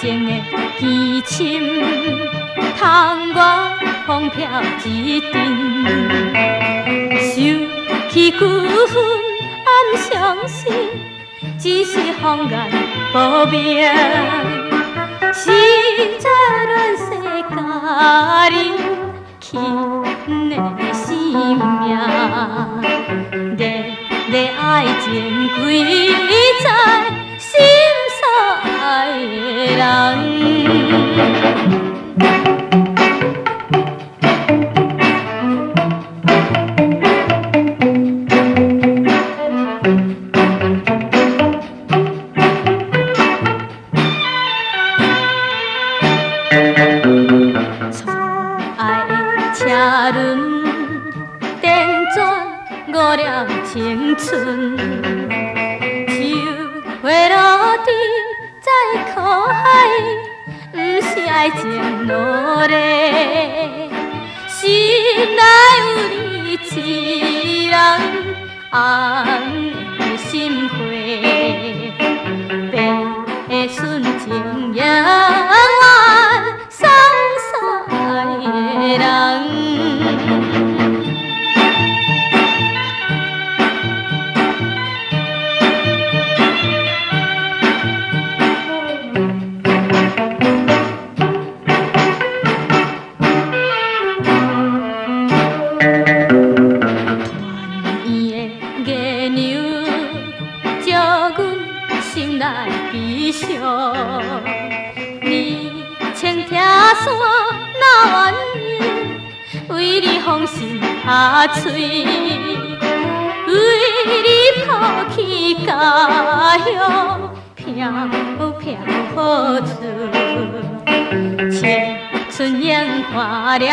情的激情，窗外风飘一阵，想起几分暗伤心，只是风眼无明。实在乱世佳人，轻的性命，热热爱情归在心所的人。车轮电转误了青春，树花落地在苦海，不是爱情努力，心内有你一人红的心花，白纯情永远送煞的人。心内悲伤，你青听山那怨言，为你放心下嘴，为你抛弃家乡，飘飘雨厝，青春烟花了。